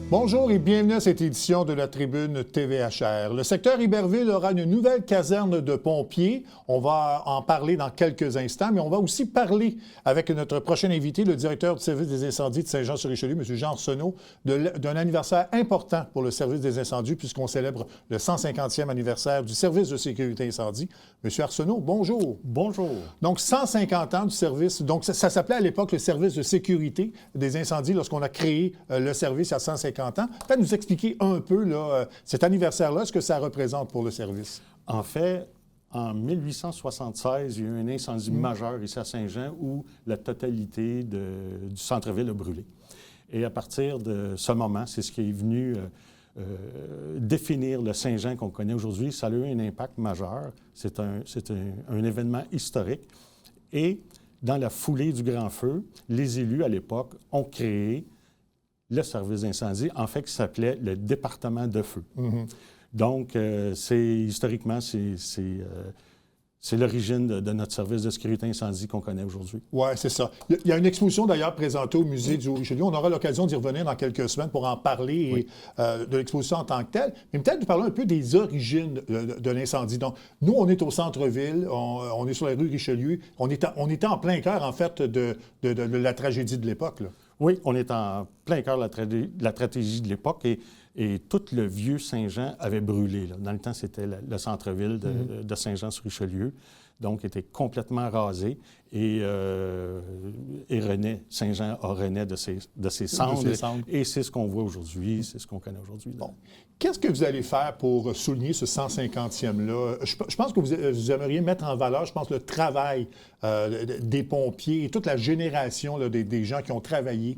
Bonjour et bienvenue à cette édition de la Tribune TVHR. Le secteur Iberville aura une nouvelle caserne de pompiers. On va en parler dans quelques instants, mais on va aussi parler avec notre prochain invité, le directeur du service des incendies de Saint-Jean-sur-Richelieu, M. Jean Arsenault, d'un anniversaire important pour le service des incendies puisqu'on célèbre le 150e anniversaire du service de sécurité incendie. M. Arsenault, bonjour. Bonjour. Donc, 150 ans du service. Donc, ça s'appelait à l'époque le service de sécurité des incendies lorsqu'on a créé le service à 150 ans. Peut-être nous expliquer un peu là, cet anniversaire-là, ce que ça représente pour le service. En fait, en 1876, il y a eu un incendie majeur ici à Saint-Jean où la totalité du centre-ville a brûlé. Et à partir de ce moment, c'est ce qui est venu définir le Saint-Jean qu'on connaît aujourd'hui. Ça a eu un impact majeur. C'est un événement historique. Et dans la foulée du grand feu, les élus à l'époque ont créé le service d'incendie, en fait, qui s'appelait le département de feu. Donc, historiquement, c'est l'origine de notre service de sécurité incendie qu'on connaît aujourd'hui. Oui, c'est ça. Il y a une exposition d'ailleurs présentée au musée du Haut-Richelieu. On aura l'occasion d'y revenir dans quelques semaines pour en parler Oui. de l'exposition en tant que telle. Mais peut-être nous parler un peu des origines de l'incendie. Donc, nous, on est au centre-ville, on est sur la rue Richelieu. On était en plein cœur, en fait, de la tragédie de l'époque, là. Oui, on est en plein cœur de la tragédie de l'époque et tout le vieux Saint-Jean avait brûlé, là. Dans le temps, c'était le centre-ville de Saint-Jean-sur-Richelieu, donc était complètement rasé et renaît, Saint-Jean renaît de ses cendres. Et c'est ce qu'on voit aujourd'hui, c'est ce qu'on connaît aujourd'hui. Bon. Qu'est-ce que vous allez faire pour souligner ce 150e-là? Je pense que vous aimeriez mettre en valeur, je pense, le travail des pompiers et toute la génération là, des gens qui ont travaillé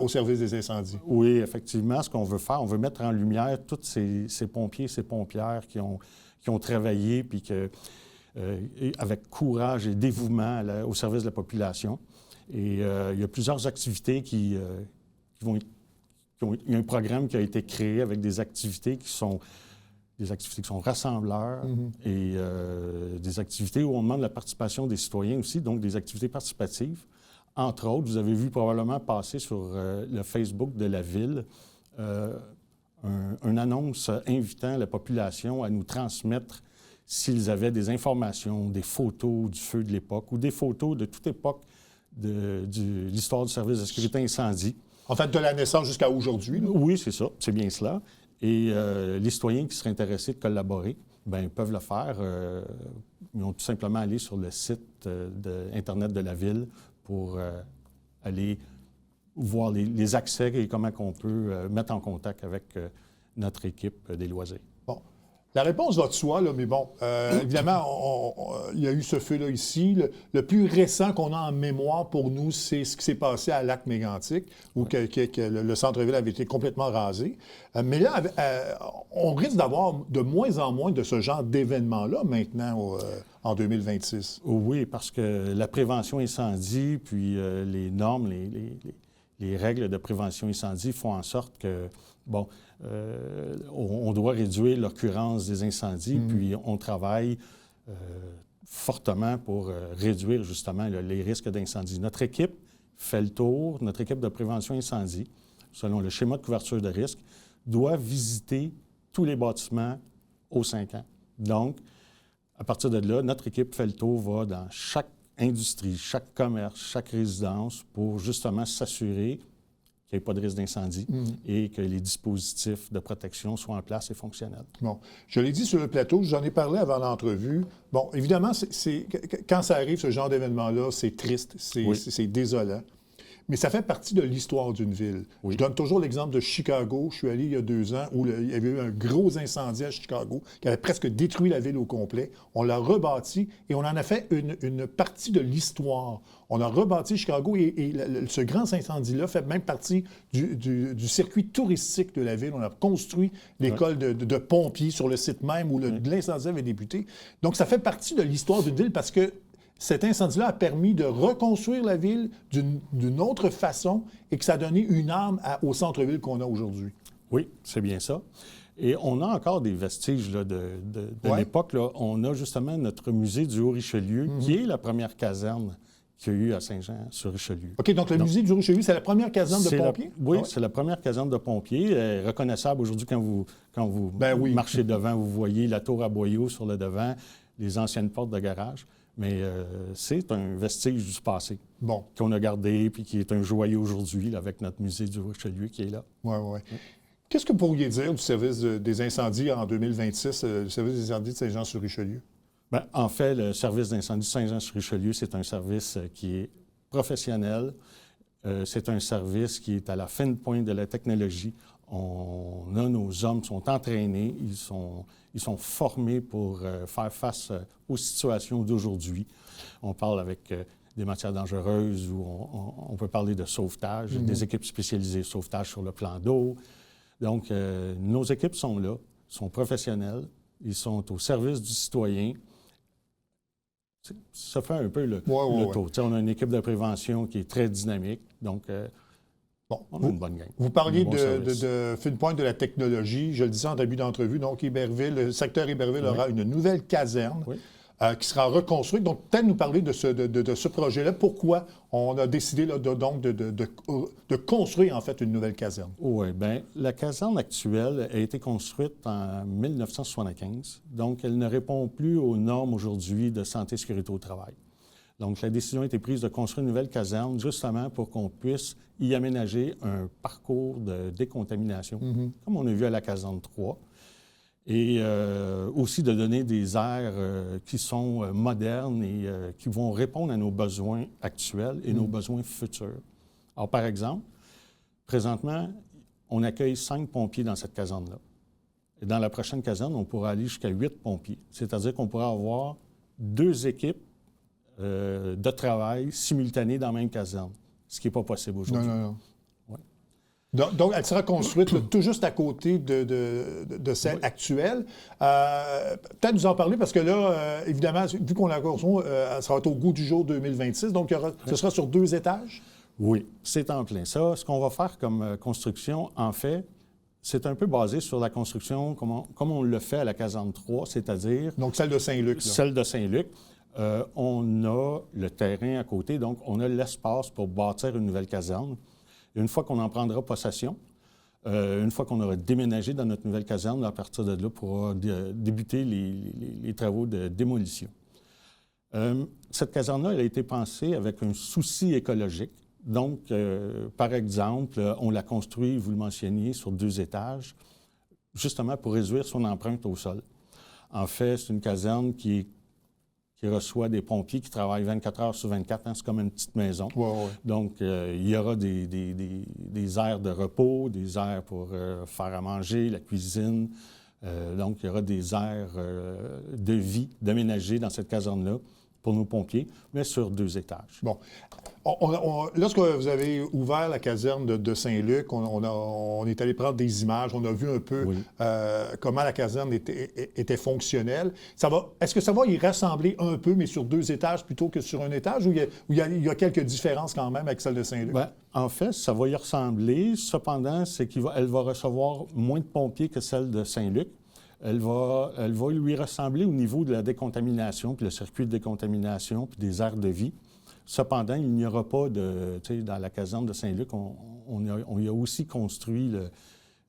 au service des incendies. Oui, effectivement, ce qu'on veut faire, on veut mettre en lumière tous ces pompiers, ces pompières qui ont travaillé puis avec courage et dévouement au service de la population. Et il y a plusieurs activités qui vont être. Il y a un programme qui a été créé avec des activités qui sont rassembleurs et des activités où on demande la participation des citoyens aussi, donc des activités participatives. Entre autres, vous avez vu probablement passer sur le Facebook de la Ville une annonce invitant la population à nous transmettre s'ils avaient des informations, des photos du feu de l'époque ou des photos de toute époque de l'histoire du service de sécurité incendie. En fait, de la naissance jusqu'à aujourd'hui. Oui, c'est ça. C'est bien cela. Et les citoyens qui seraient intéressés de collaborer, bien, peuvent le faire. Ils ont tout simplement aller sur le site Internet de la Ville pour aller voir les accès et comment on peut mettre en contact avec notre équipe des loisirs. Bon. La réponse va de soi, là, mais bon, évidemment, il y a eu ce feu-là ici. Le plus récent qu'on a en mémoire pour nous, c'est ce qui s'est passé à Lac-Mégantic, où le centre-ville avait été complètement rasé. Mais là, on risque d'avoir de moins en moins de ce genre d'événements-là maintenant en 2026. Oui, parce que la prévention incendie, puis les normes, les règles de prévention incendie font en sorte que, bon, on doit réduire l'occurrence des incendies, puis on travaille fortement pour réduire justement les risques d'incendie. Notre équipe fait le tour, notre équipe de prévention incendie, selon le schéma de couverture de risque, doit visiter tous les bâtiments aux 5 ans. Donc, à partir de là, notre équipe fait le tour, va dans chaque industrie, chaque commerce, chaque résidence pour justement s'assurer qu'il n'y ait pas de risque d'incendie et que les dispositifs de protection soient en place et fonctionnels. Bon. Je l'ai dit sur le plateau, j'en ai parlé avant l'entrevue. Bon, évidemment, quand ça arrive, ce genre d'événement-là, c'est triste, c'est désolant. Mais ça fait partie de l'histoire d'une ville. Oui. Je donne toujours l'exemple de Chicago. Je suis allé il y a 2 ans où il y avait eu un gros incendie à Chicago qui avait presque détruit la ville au complet. On l'a rebâti et on en a fait une partie de l'histoire. On a rebâti Chicago et ce grand incendie-là fait même partie du circuit touristique de la ville. On a construit l'école de pompiers sur le site même où l'incendie avait débuté. Donc, ça fait partie de l'histoire d'une ville parce que cet incendie-là a permis de reconstruire la ville d'une autre façon et que ça a donné une âme au centre-ville qu'on a aujourd'hui. Oui, c'est bien ça. Et on a encore des vestiges là, de l'époque. Là. On a justement notre musée du Haut-Richelieu, qui est la première caserne qu'il y a eu à Saint-Jean-sur-Richelieu. OK, donc le musée du Richelieu, c'est la première caserne de pompiers? Oui, Ah ouais. c'est la première caserne de pompiers. Elle est reconnaissable aujourd'hui quand vous Oui. marchez devant, vous voyez la tour à boyaux sur le devant, les anciennes portes de garage. Mais c'est un vestige du passé qu'on a gardé puis qui est un joyau aujourd'hui là, avec notre musée du Richelieu qui est là. Oui, oui. Qu'est-ce que vous pourriez dire du service des incendies en 2026, le service des incendies de Saint-Jean-sur-Richelieu? Bien, en fait, le service d'incendie de Saint-Jean-sur-Richelieu, c'est un service qui est professionnel. C'est un service qui est à la fine pointe de la technologie. Nos hommes sont entraînés, ils sont formés pour faire face aux situations d'aujourd'hui. On parle avec des matières dangereuses ou on peut parler de sauvetage, des équipes spécialisées sauvetage sur le plan d'eau. Donc, nos équipes sont là, sont professionnelles, ils sont au service du citoyen. Ça fait un peu le tour. On a une équipe de prévention qui est très dynamique, donc on a une bonne gang. Vous parliez de fine pointe de la technologie. Je le disais en début d'entrevue, donc le secteur Héberville aura une nouvelle caserne qui sera reconstruite. Donc, peut-être nous parler de ce projet-là. Pourquoi on a décidé là, de construire en fait une nouvelle caserne? Oui, bien, la caserne actuelle a été construite en 1975. Donc, elle ne répond plus aux normes aujourd'hui de santé et sécurité au travail. Donc, la décision a été prise de construire une nouvelle caserne justement pour qu'on puisse y aménager un parcours de décontamination, comme on a vu à la caserne 3, et aussi de donner des aires qui sont modernes et qui vont répondre à nos besoins actuels et nos besoins futurs. Alors, par exemple, présentement, on accueille 5 pompiers dans cette caserne-là. Et dans la prochaine caserne, on pourra aller jusqu'à 8 pompiers. C'est-à-dire qu'on pourra avoir 2 équipes de travail simultanées dans la même caserne, ce qui n'est pas possible aujourd'hui. Non. Ouais. Donc, elle sera construite tout juste à côté de celle actuelle. Peut-être nous en parler, parce que là, évidemment, vu qu'on la construit, elle sera au goût du jour 2026, donc ce sera sur 2 étages? Oui, c'est en plein ça. Ce qu'on va faire comme construction, en fait, c'est un peu basé sur la construction comme on le fait à la caserne 3, c'est-à-dire... Donc, celle de Saint-Luc. Là. Celle de Saint-Luc. On a le terrain à côté, donc on a l'espace pour bâtir une nouvelle caserne. Une fois qu'on en prendra possession, une fois qu'on aura déménagé dans notre nouvelle caserne, à partir de là, on pourra débuter les travaux de démolition. Cette caserne-là, elle a été pensée avec un souci écologique. Donc, par exemple, on l'a construit, vous le mentionniez, sur 2 étages, justement pour réduire son empreinte au sol. En fait, c'est une caserne qui reçoit des pompiers qui travaillent 24 heures sur 24. Hein, c'est comme une petite maison. Donc, il y aura des aires de repos, des aires pour faire à manger, la cuisine. Donc, il y aura des aires de vie d'aménager dans cette caserne-là pour nos pompiers, mais sur 2 étages. Bon. Lorsque vous avez ouvert la caserne de Saint-Luc, on est allé prendre des images, on a vu un peu comment la caserne était fonctionnelle. Est-ce que ça va y rassembler un peu, mais sur 2 étages plutôt que sur 1 étage, ou il y a quelques différences quand même avec celle de Saint-Luc? Bien, en fait, ça va y ressembler. Cependant, c'est qu'elle va recevoir moins de pompiers que celle de Saint-Luc. Elle va lui ressembler au niveau de la décontamination, puis le circuit de décontamination, puis des aires de vie. Cependant, il n'y aura pas dans la caserne de Saint-Luc, on y a aussi construit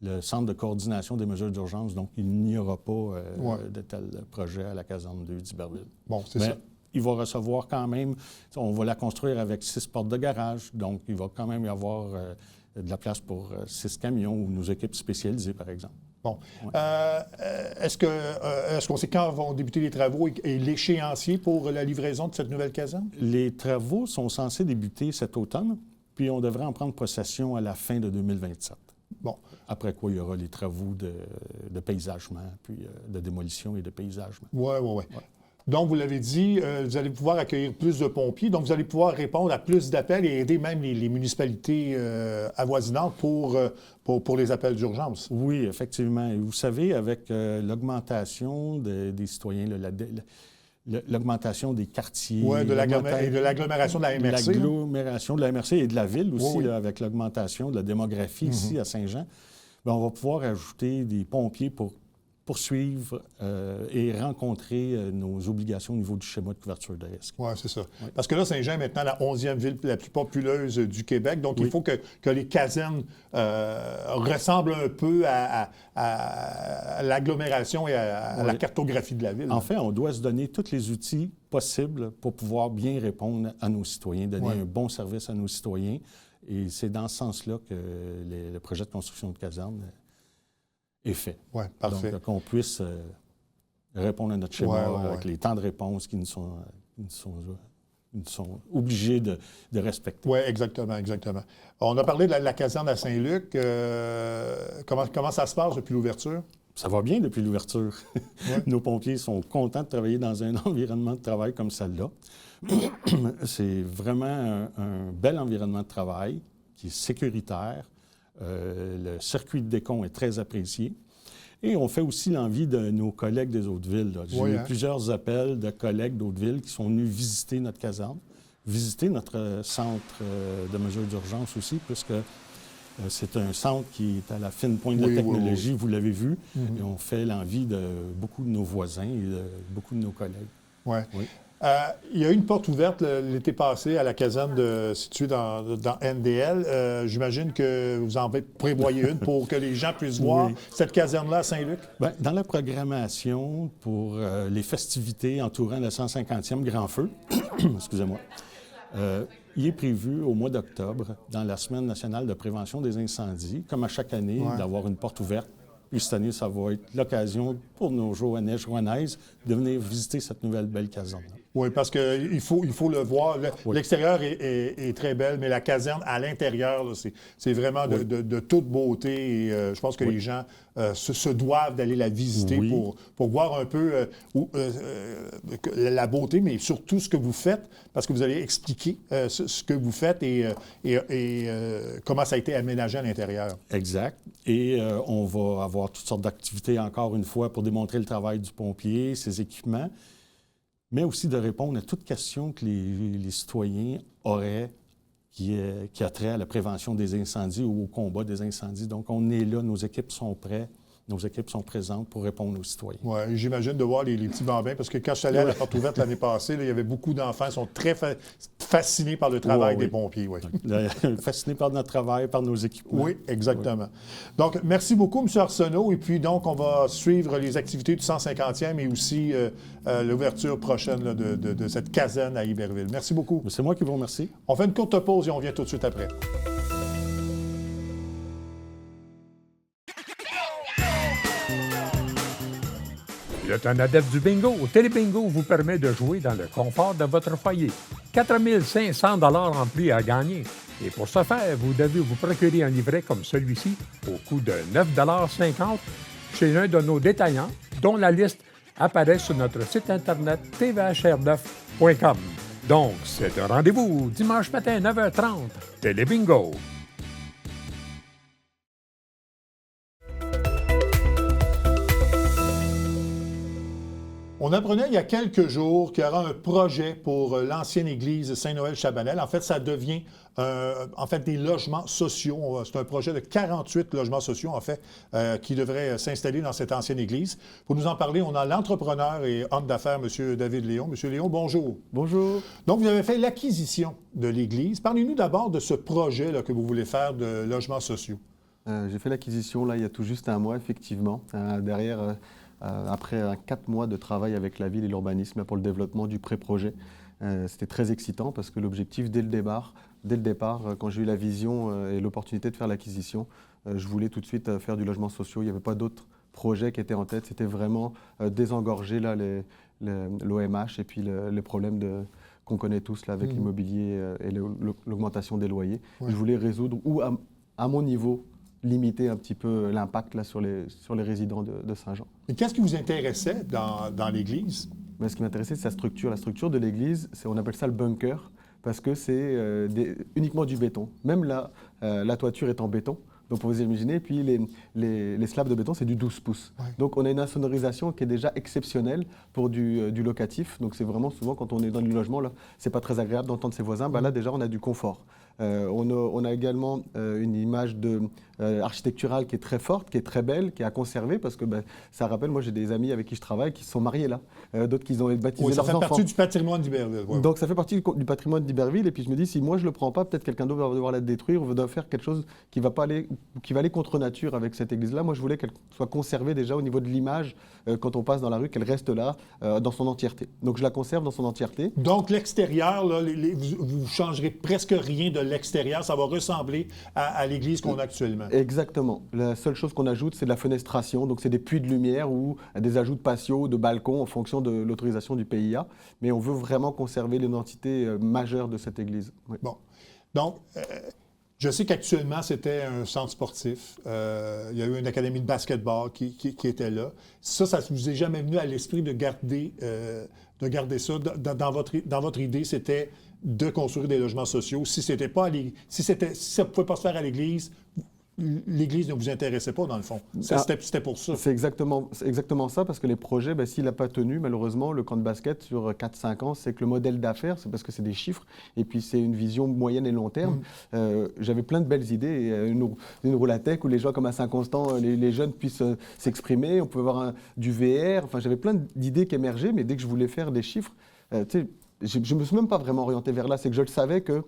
le centre de coordination des mesures d'urgence, donc il n'y aura pas de tel projet à la caserne 2 d'Iberville. Bon, c'est ça. Il va recevoir quand même, on va la construire avec 6 portes de garage, donc il va quand même y avoir de la place pour 6 camions ou nos équipes spécialisées, par exemple. Bon. Est-ce qu'on sait quand vont débuter les travaux et l'échéancier pour la livraison de cette nouvelle caserne? Les travaux sont censés débuter cet automne, puis on devrait en prendre possession à la fin de 2027. Bon. Après quoi, il y aura les travaux de paysagement, puis de démolition et de paysagement. Oui. Donc, vous l'avez dit, vous allez pouvoir accueillir plus de pompiers, donc vous allez pouvoir répondre à plus d'appels et aider même les municipalités avoisinantes pour les appels d'urgence. Oui, effectivement. Et vous savez, avec l'augmentation des citoyens, l'augmentation des quartiers... Oui, de l'agglomération de la MRC. L'agglomération de la MRC et de la ville aussi, là, avec l'augmentation de la démographie ici à Saint-Jean, bien, on va pouvoir ajouter des pompiers pour poursuivre et rencontrer nos obligations au niveau du schéma de couverture de risque. Oui, c'est ça. Oui. Parce que là, Saint-Jean est maintenant la 11e ville la plus populeuse du Québec. Donc, il faut que les casernes ressemblent un peu à l'agglomération et à la cartographie de la ville. En fait, on doit se donner tous les outils possibles pour pouvoir bien répondre à nos citoyens, donner un bon service à nos citoyens. Et c'est dans ce sens-là que le projet de construction de caserne est fait. Oui, parfait. Donc, qu'on puisse répondre à notre schéma avec les temps de réponse qui nous sont obligés de respecter. Oui, exactement. On a parlé de la caserne à Saint-Luc. Comment ça se passe depuis l'ouverture? Ça va bien depuis l'ouverture. Nos pompiers sont contents de travailler dans un environnement de travail comme celle-là. C'est vraiment un bel environnement de travail qui est sécuritaire. Le circuit de décompte est très apprécié. Et on fait aussi l'envie de nos collègues des autres villes. J'ai eu plusieurs appels de collègues d'autres villes qui sont venus visiter notre caserne, visiter notre centre de mesures d'urgence aussi, puisque c'est un centre qui est à la fine pointe de la technologie, vous l'avez vu, et on fait l'envie de beaucoup de nos voisins et de beaucoup de nos collègues. Oui. Il y a eu une porte ouverte l'été passé à la caserne située dans NDL. J'imagine que vous en prévoyez une pour que les gens puissent voir cette caserne-là à Saint-Luc? Bien, dans la programmation pour les festivités entourant le 150e Grand Feu, excusez-moi, il est prévu au mois d'octobre, dans la Semaine nationale de prévention des incendies, comme à chaque année, d'avoir une porte ouverte. Puis cette année, ça va être l'occasion pour nos Joannais, Joannaises de venir visiter cette nouvelle belle caserne. Oui, parce qu'il faut le voir. L'extérieur est très belle, mais la caserne à l'intérieur, c'est vraiment de toute beauté. Et je pense que les gens se doivent d'aller la visiter pour voir un peu la beauté, mais surtout ce que vous faites, parce que vous allez expliquer ce que vous faites et comment ça a été aménagé à l'intérieur. Exact. Et on va avoir toutes sortes d'activités, encore une fois, pour démontrer le travail du pompier, ses équipements, mais aussi de répondre à toute question que les citoyens auraient qui a trait à la prévention des incendies ou au combat des incendies. Donc, on est là, nos équipes sont prêtes. Nos équipes sont présentes pour répondre aux citoyens. Oui, j'imagine de voir les petits bambins, parce que quand je suis allé à la porte ouverte l'année passée, là, il y avait beaucoup d'enfants qui sont très fascinés par le travail des pompiers. Fascinés par notre travail, par nos équipements. Oui, exactement. Donc, merci beaucoup, M. Arsenault. Et puis, donc, on va suivre les activités du 150e et aussi l'ouverture prochaine là, de cette caserne à Iberville. Merci beaucoup. C'est moi qui vous remercie. On fait une courte pause et on revient tout de suite après. Vous êtes un adepte du bingo? Télébingo vous permet de jouer dans le confort de votre foyer. 4 500 $ en prix à gagner. Et pour ce faire, vous devez vous procurer un livret comme celui-ci au coût de 9,50 $ chez un de nos détaillants, dont la liste apparaît sur notre site internet tvhr9.com. Donc, c'est un rendez-vous dimanche matin 9h30. Télébingo. On apprenait il y a quelques jours qu'il y aura un projet pour l'ancienne église Saint-Noël-Chabanel. En fait, ça devient des logements sociaux. C'est un projet de 48 logements sociaux, en fait, qui devraient s'installer dans cette ancienne église. Pour nous en parler, on a l'entrepreneur et homme d'affaires, M. David Léon. M. Léon, bonjour. Bonjour. Donc, vous avez fait l'acquisition de l'église. Parlez-nous d'abord de ce projet là, que vous voulez faire de logements sociaux. J'ai fait l'acquisition, là, il y a tout juste un mois, effectivement. Derrière... après 4 mois de travail avec la ville et l'urbanisme pour le développement du pré-projet. C'était très excitant parce que l'objectif, dès le départ, quand j'ai eu la vision et l'opportunité de faire l'acquisition, je voulais tout de suite faire du logement social. Il n'y avait pas d'autres projets qui étaient en tête. C'était vraiment désengorger là, l'OMH et puis les problèmes qu'on connaît tous là, avec l'immobilier et l'augmentation des loyers. Je voulais résoudre, ou à mon niveau, limiter un petit peu l'impact là, sur les résidents de Saint-Jean. Et qu'est-ce qui vous intéressait dans l'Église? Mais ce qui m'intéressait, c'est sa structure. La structure de l'Église, on appelle ça le bunker, parce que c'est uniquement du béton. Même là, la toiture est en béton. Donc, vous imaginez, puis les slabs de béton, c'est du 12 pouces. Ouais. Donc, on a une insonorisation qui est déjà exceptionnelle pour du locatif. Donc, c'est vraiment souvent, quand on est dans du logement, là, c'est pas très agréable d'entendre ses voisins. Ben là, déjà, on a du confort. On a également une image architecturale qui est très forte, qui est très belle, qui est à conserver parce que ça rappelle, moi j'ai des amis avec qui je travaille qui se sont mariés là, d'autres qui ont baptisé leurs enfants. Ça fait partie du patrimoine d'Iberville. Ouais. Donc ça fait partie du patrimoine d'Iberville et puis je me dis si moi je le prends pas, peut-être quelqu'un d'autre va devoir la détruire ou va devoir faire quelque chose qui va aller contre nature avec cette église-là. Moi je voulais qu'elle soit conservée déjà au niveau de l'image quand on passe dans la rue, qu'elle reste là dans son entièreté. Donc je la conserve dans son entièreté. Donc l'extérieur, là, vous changerez presque rien de l'extérieur, ça va ressembler à l'église qu'on a actuellement. Exactement. La seule chose qu'on ajoute, c'est de la fenestration. Donc, c'est des puits de lumière ou des ajouts de patio, de balcons en fonction de l'autorisation du PIA. Mais on veut vraiment conserver l'identité majeure de cette église. Oui. Bon. Donc, je sais qu'actuellement, c'était un centre sportif. Il y a eu une académie de basketball qui était là. Ça ne vous est jamais venu à l'esprit de garder ça. Dans votre idée, c'était de construire des logements sociaux. Si ça ne pouvait pas se faire à l'église, l'Église ne vous intéressait pas, dans le fond. C'était pour ça. C'est exactement ça, parce que les projets, s'il n'a pas tenu, malheureusement, le camp de basket, sur 4-5 ans, c'est que le modèle d'affaires, c'est parce que c'est des chiffres, et puis c'est une vision moyenne et long terme. J'avais plein de belles idées. Une roulatech où les gens, comme à Saint-Constant, les jeunes puissent s'exprimer. On pouvait avoir du VR. Enfin, j'avais plein d'idées qui émergeaient, mais dès que je voulais faire des chiffres, je ne me suis même pas vraiment orienté vers là. C'est que je le savais que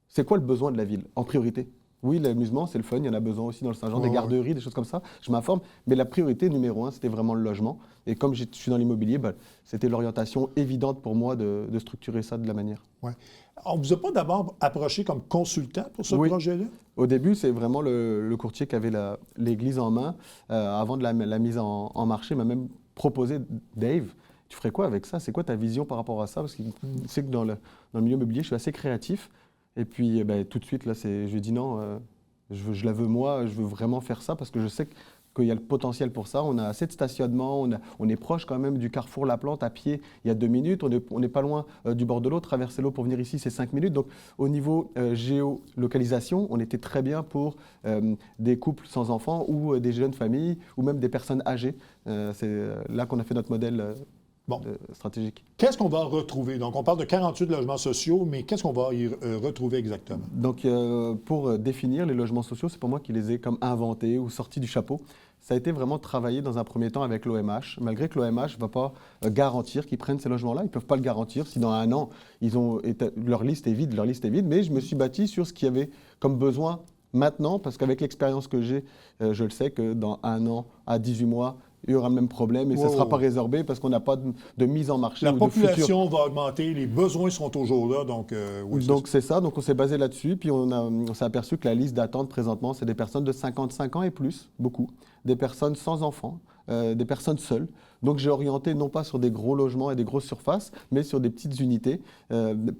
c'est quoi le besoin de la ville, en priorité. Oui, l'amusement, c'est le fun. Il y en a besoin aussi dans le Saint-Jean, des garderies, des choses comme ça. Je m'informe. Mais la priorité numéro 1, c'était vraiment le logement. Et comme je suis dans l'immobilier, c'était l'orientation évidente pour moi de structurer ça de la manière. Ouais. On ne vous a pas d'abord approché comme consultant pour ce projet-là? Au début, c'est vraiment le courtier qui avait l'église en main. Avant de la mise en marché, il m'a même proposé, Dave, tu ferais quoi avec ça? C'est quoi ta vision par rapport à ça? Parce qu'il sait que dans le milieu immobilier, je suis assez créatif. Et puis, tout de suite, là, je lui ai dit non, je la veux moi, je veux vraiment faire ça parce que je sais qu'il y a le potentiel pour ça. On a assez de stationnement, on est proche quand même du carrefour La Plante à pied il y a 2 minutes. On n'est pas loin du bord de l'eau. Traverser l'eau pour venir ici, c'est 5 minutes. Donc, au niveau géolocalisation, on était très bien pour des couples sans enfants ou des jeunes familles ou même des personnes âgées. C'est là qu'on a fait notre modèle stratégique. Qu'est-ce qu'on va retrouver? Donc, on parle de 48 logements sociaux, mais qu'est-ce qu'on va y retrouver exactement? Donc, pour définir les logements sociaux, c'est pas moi qui les ai comme inventés ou sortis du chapeau. Ça a été vraiment travaillé dans un premier temps avec l'OMH, malgré que l'OMH ne va pas garantir qu'ils prennent ces logements-là. Ils ne peuvent pas le garantir si dans 1 an, leur liste est vide, mais je me suis bâti sur ce qu'il y avait comme besoin maintenant, parce qu'avec l'expérience que j'ai, je le sais que dans 1 an à 18 mois, il y aura le même problème et ça ne sera pas résorbé parce qu'on n'a pas de mise en marché. La population va augmenter, les besoins sont toujours là. Donc, c'est ça. Donc, on s'est basé là-dessus. Puis, on s'est aperçu que la liste d'attente présentement, c'est des personnes de 55 ans et plus, beaucoup. Des personnes sans enfants, des personnes seules. Donc, j'ai orienté non pas sur des gros logements et des grosses surfaces, mais sur des petites unités,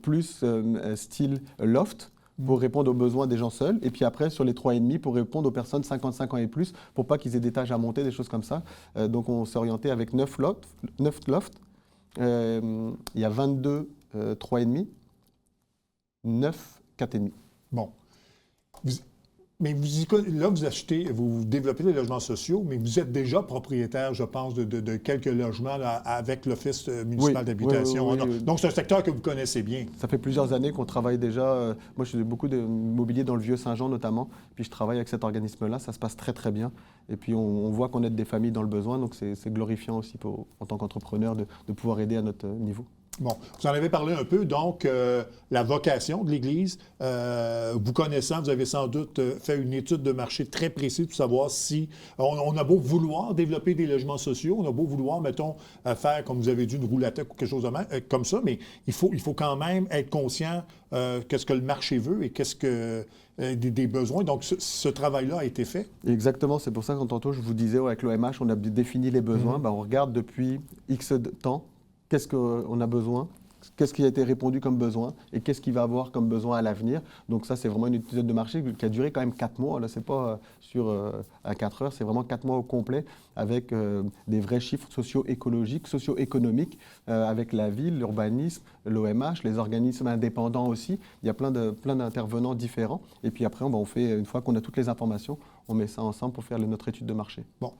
plus style loft, pour répondre aux besoins des gens seuls. Et puis après, sur les 3,5 pour répondre aux personnes 55 ans et plus, pour pas qu'ils aient des étages à monter, des choses comme ça. Donc, on s'est orienté avec 9 lofts. Il y a 22 3,5, 9 4,5. Bon. Mais vous développez des logements sociaux, mais vous êtes déjà propriétaire, je pense, de quelques logements là, avec l'Office municipal d'habitation. Oui. Donc, c'est un secteur que vous connaissez bien. Ça fait plusieurs années qu'on travaille déjà. Moi, je fais beaucoup d'immobilier dans le Vieux-Saint-Jean notamment. Puis, je travaille avec cet organisme-là. Ça se passe très, très bien. Et puis, on voit qu'on aide des familles dans le besoin. Donc, c'est glorifiant aussi en tant qu'entrepreneur de pouvoir aider à notre niveau. Bon, vous en avez parlé un peu, donc la vocation de l'Église. Vous connaissant, vous avez sans doute fait une étude de marché très précise pour savoir si on a beau vouloir développer des logements sociaux, on a beau vouloir, mettons, faire, comme vous avez dit, une roulatech ou quelque chose comme ça, mais il faut quand même être conscient qu'est-ce que le marché veut et qu'est-ce que des besoins. Donc, ce travail-là a été fait. Exactement, c'est pour ça que tantôt, je vous disais, avec l'OMH, on a défini les besoins. On regarde depuis X temps. Qu'est-ce qu'on a besoin? Qu'est-ce qui a été répondu comme besoin? Et qu'est-ce qu'il va avoir comme besoin à l'avenir? Donc ça, c'est vraiment une étude de marché qui a duré quand même 4 mois. Là, c'est pas à 4 heures, c'est vraiment 4 mois au complet avec des vrais chiffres socio-écologiques, socio-économiques, avec la ville, l'urbanisme, l'OMH, les organismes indépendants aussi. Il y a plein d'intervenants différents. Et puis après, on fait, une fois qu'on a toutes les informations, on met ça ensemble pour faire notre étude de marché. Bon.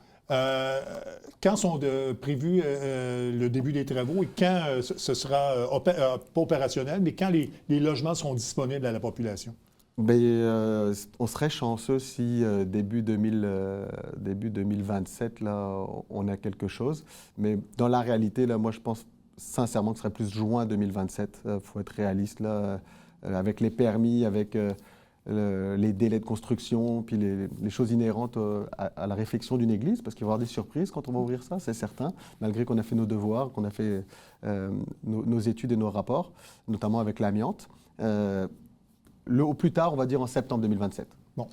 Quand sont prévus le début des travaux et quand ce sera pas opérationnel, mais quand les logements seront disponibles à la population? On serait chanceux si début 2027, là, on a quelque chose. Mais dans la réalité, là, moi, je pense sincèrement que ce serait plus juin 2027. Il faut être réaliste, là, avec les permis, avec les délais de construction, puis les choses inhérentes à la réflexion d'une église, parce qu'il va y avoir des surprises quand on va ouvrir ça, c'est certain, malgré qu'on a fait nos devoirs, qu'on a fait nos études et nos rapports, notamment avec l'amiante. Au plus tard, on va dire en septembre 2027. Bon.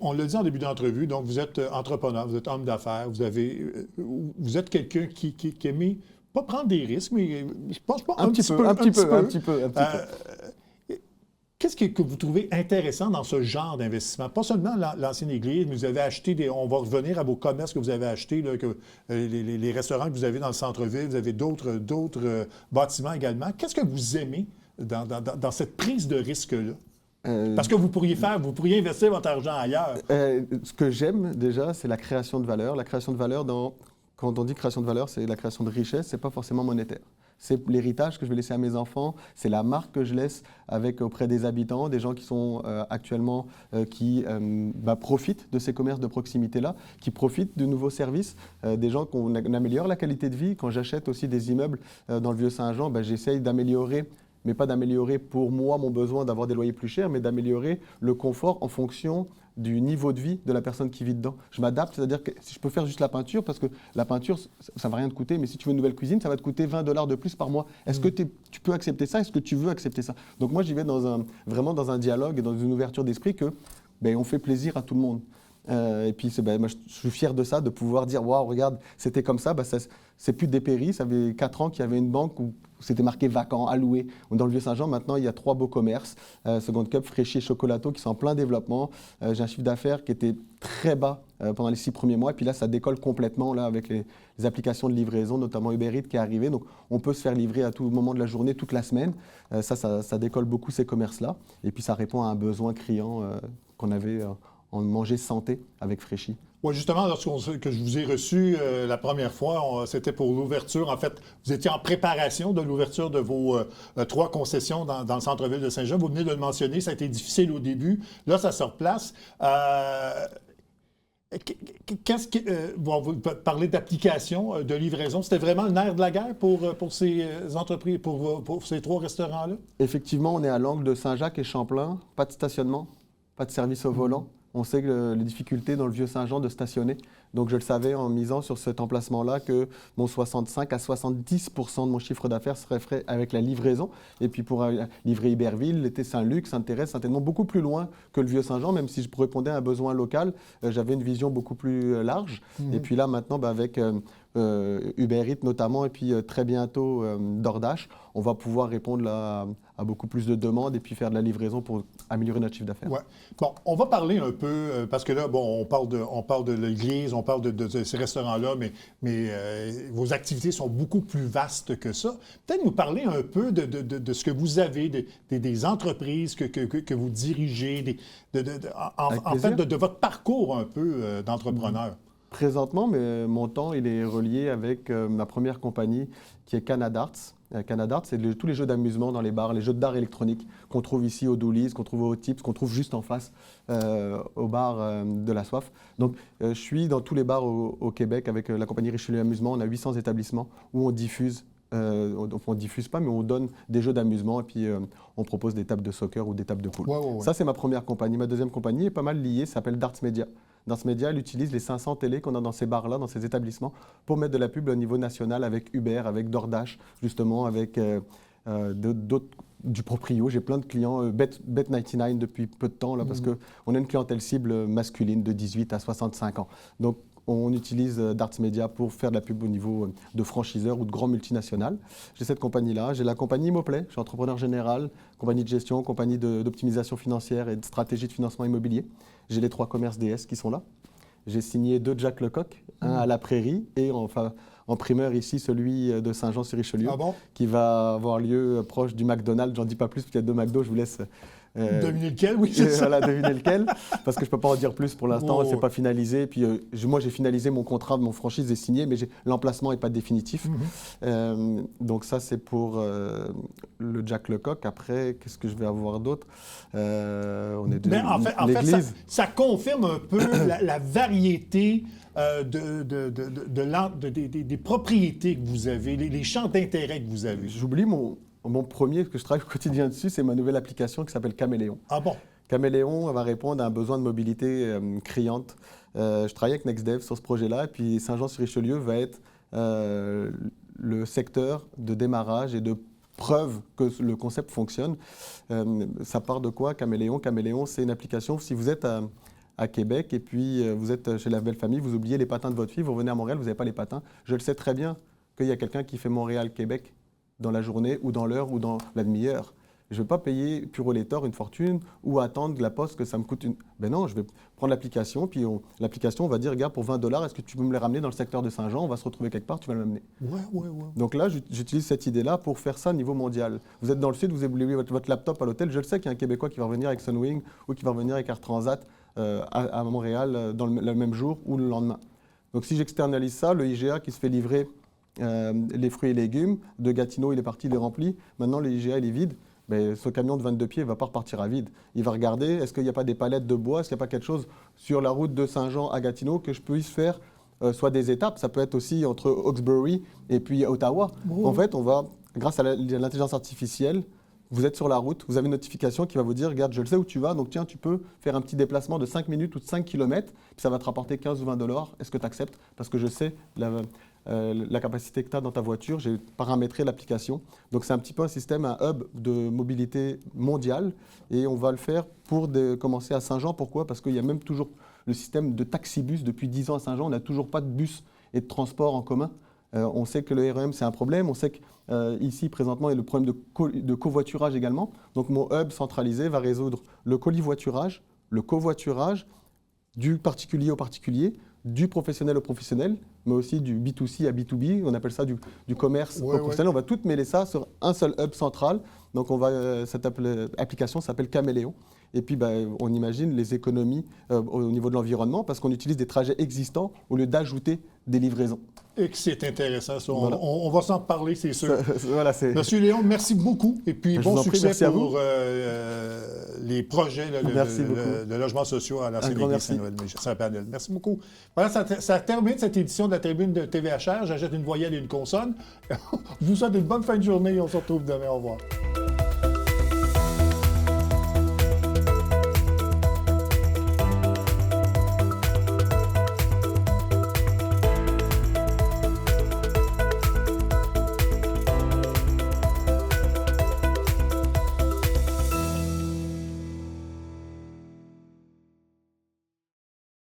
On l'a dit en début d'entrevue, donc vous êtes entrepreneur, vous êtes homme d'affaires, vous êtes quelqu'un qui aime pas prendre des risques, mais je pense pas un petit peu. Qu'est-ce que vous trouvez intéressant dans ce genre d'investissement? Pas seulement l'ancienne église, mais vous avez acheté on va revenir à vos commerces que vous avez achetés, là, les restaurants que vous avez dans le centre-ville, vous avez d'autres bâtiments également. Qu'est-ce que vous aimez dans cette prise de risque-là? Parce que vous pourriez investir votre argent ailleurs. Ce que j'aime déjà, c'est la création de valeur. La création de valeur, quand on dit création de valeur, c'est la création de richesse, c'est pas forcément monétaire. C'est l'héritage que je vais laisser à mes enfants, c'est la marque que je laisse auprès des habitants, des gens qui sont actuellement, qui profitent de ces commerces de proximité-là, qui profitent de nouveaux services, des gens qu'on améliore la qualité de vie. Quand j'achète aussi des immeubles dans le Vieux-Saint-Jean, j'essaye d'améliorer, mais pas d'améliorer pour moi mon besoin d'avoir des loyers plus chers, mais d'améliorer le confort en fonction du niveau de vie de la personne qui vit dedans. Je m'adapte, c'est-à-dire que si je peux faire juste la peinture, parce que la peinture, ça ne va rien te coûter, mais si tu veux une nouvelle cuisine, ça va te coûter $20 de plus par mois. Est-ce que tu peux accepter ça? Est-ce que tu veux accepter ça? Donc moi, j'y vais vraiment dans un dialogue et dans une ouverture d'esprit que on fait plaisir à tout le monde. Et puis, moi, je suis fier de ça, de pouvoir dire, waouh, regarde, c'était comme ça, c'est plus dépéri. Ça fait 4 ans qu'il y avait une banque où c'était marqué vacant, alloué. Dans le Vieux-Saint-Jean, maintenant, il y a 3 beaux commerces, Second Cup, Fréchy et Chocolato, qui sont en plein développement. J'ai un chiffre d'affaires qui était très bas pendant les 6 premiers mois. Et puis là, ça décolle complètement là, avec les applications de livraison, notamment Uber Eats qui est arrivé. Donc, on peut se faire livrer à tout moment de la journée, toute la semaine. Ça décolle beaucoup ces commerces-là. Et puis, ça répond à un besoin criant qu'on avait en manger santé avec Fréchy. Oui, justement, que je vous ai reçu la première fois, c'était pour l'ouverture. En fait, vous étiez en préparation de l'ouverture de vos 3 concessions dans le centre-ville de Saint-Jean. Vous venez de le mentionner, ça a été difficile au début. Là, ça se replace. Vous parlez d'application, de livraison. C'était vraiment le nerf de la guerre pour ces entreprises, pour ces 3 restaurants-là? Effectivement, on est à l'angle de Saint-Jacques et Champlain. Pas de stationnement, pas de service au volant. On sait que les difficultés dans le Vieux-Saint-Jean de stationner. Donc, je le savais en misant sur cet emplacement-là que mon 65 à 70% de mon chiffre d'affaires serait fait avec la livraison. Et puis, pour livrer Iberville, l'été Saint-Luc, Sainte-Thérèse, Saint-Edmond, beaucoup plus loin que le Vieux-Saint-Jean, même si je répondais à un besoin local, j'avais une vision beaucoup plus large. Et puis là, maintenant, avec Uber Eats notamment, et puis très bientôt DoorDash, on va pouvoir répondre à beaucoup plus de demandes et puis faire de la livraison pour améliorer notre chiffre d'affaires. Ouais. Bon, on va parler un peu, parce que là, on parle de l'église, on parle de ces restaurants-là, mais vos activités sont beaucoup plus vastes que ça. Peut-être nous parler un peu de ce que vous avez, des entreprises que vous dirigez, en fait, de votre parcours un peu d'entrepreneur. Présentement, mon temps il est relié avec ma première compagnie qui est Canadarts. Canadarts, c'est tous les jeux d'amusement dans les bars, les jeux d'art électronique qu'on trouve ici au Doolies, qu'on trouve au Tips, qu'on trouve juste en face au bar de la Soif. Donc, je suis dans tous les bars au Québec avec la compagnie Richelieu Amusement. On a 800 établissements où on diffuse. On ne diffuse pas, mais on donne des jeux d'amusement et puis on propose des tables de soccer ou des tables de poule. Ouais. Ça, c'est ma première compagnie. Ma deuxième compagnie est pas mal liée, ça s'appelle Darts Media. Darts Media, elle utilise les 500 télés qu'on a dans ces bars-là, dans ces établissements, pour mettre de la pub au niveau national avec Uber, avec DoorDash, justement, avec d'autres du proprio. J'ai plein de clients, Bet99 depuis peu de temps, là, parce qu'on a une clientèle cible masculine de 18 à 65 ans. Donc, on utilise Darts Media pour faire de la pub au niveau de franchiseurs ou de grands multinationales. J'ai cette compagnie-là. J'ai la compagnie Immoplay. Je suis entrepreneur général, compagnie de gestion, compagnie d'optimisation financière et de stratégie de financement immobilier. J'ai les 3 commerces DS qui sont là. J'ai signé 2 Jack Lecoq, un à la Prairie et en primeur ici, celui de Saint-Jean-sur-Richelieu, qui va avoir lieu proche du McDonald's. J'en dis pas plus parce qu'il y a 2 McDo, je vous laisse Devinez lequel, oui, c'est ça. Voilà, devinez lequel, parce que je ne peux pas en dire plus pour l'instant, c'est pas finalisé. Puis moi, j'ai finalisé mon contrat, mon franchise est signé, mais l'emplacement n'est pas définitif. Donc ça, c'est pour le Jack Lecoq. Après, qu'est-ce que je vais avoir d'autre? On est de En fait, l'église. ça confirme un peu la variété des propriétés que vous avez, les champs d'intérêt que vous avez. J'oublie mon premier, que je travaille au quotidien dessus, c'est ma nouvelle application qui s'appelle Caméléon. Ah bon? Caméléon va répondre à un besoin de mobilité criante. Je travaille avec NextDev sur ce projet-là, et puis Saint-Jean-sur-Richelieu va être le secteur de démarrage et de preuve que le concept fonctionne. Ça part de quoi, Caméléon? Caméléon, c'est une application, si vous êtes à Québec et puis vous êtes chez la belle famille, vous oubliez les patins de votre fille, vous revenez à Montréal, vous n'avez pas les patins. Je le sais très bien qu'il y a quelqu'un qui fait Montréal-Québec dans la journée ou dans l'heure ou dans la demi-heure. Je ne vais pas payer Purolator une fortune ou attendre de la poste que ça me coûte une... Ben non, je vais prendre l'application, puis l'application va dire, regarde, pour 20 $, est-ce que tu peux me les ramener dans le secteur de Saint-Jean? On va se retrouver quelque part, tu vas l'amener. Ouais. Donc là, j'utilise cette idée-là pour faire ça au niveau mondial. Vous êtes dans le sud, vous oubliez votre laptop à l'hôtel. Je le sais qu'il y a un Québécois qui va revenir avec Sunwing ou qui va revenir avec Air Transat à Montréal dans le même jour ou le lendemain. Donc si j'externalise ça, le IGA qui se fait livrer les fruits et légumes, de Gatineau, il est parti, il est rempli. Maintenant, le IGA, il est vide. Mais ce camion de 22 pieds ne va pas repartir à vide. Il va regarder, est-ce qu'il n'y a pas des palettes de bois, est-ce qu'il n'y a pas quelque chose sur la route de Saint-Jean à Gatineau que je puisse faire, soit des étapes, ça peut être aussi entre Hawkesbury et puis Ottawa. En fait, on va, grâce à l'intelligence artificielle, vous êtes sur la route, vous avez une notification qui va vous dire, regarde, je le sais où tu vas, donc tiens, tu peux faire un petit déplacement de 5 minutes ou de 5 km, puis ça va te rapporter 15 ou 20 $. Est-ce que tu acceptes? Parce que je sais la capacité que tu as dans ta voiture, j'ai paramétré l'application. Donc c'est un petit peu un système, un hub de mobilité mondiale, et on va le faire pour commencer à Saint-Jean. Pourquoi? Parce qu'il y a même toujours le système de taxi-bus. Depuis 10 ans à Saint-Jean, on n'a toujours pas de bus et de transport en commun. On sait que le REM, c'est un problème. On sait qu'ici, présentement, il y a le problème de covoiturage également. Donc, mon hub centralisé va résoudre le covoiturage, le covoiturage du particulier au particulier, du professionnel au professionnel, mais aussi du B2C à B2B. On appelle ça du commerce au professionnel. On va tout mêler ça sur un seul hub central. Donc, cette application s'appelle Caméléon. Et puis, on imagine les économies au niveau de l'environnement parce qu'on utilise des trajets existants au lieu d'ajouter des livraisons. Et que c'est intéressant, ça. Voilà. On va s'en parler, c'est sûr. Monsieur Léon, merci beaucoup. Et puis, bon succès pour les projets de logements sociaux à la CDG Saint-Noël. Merci beaucoup. Voilà, ça termine cette édition de la tribune de TVHR. J'achète une voyelle et une consonne. Je vous souhaite une bonne fin de journée et on se retrouve demain. Au revoir.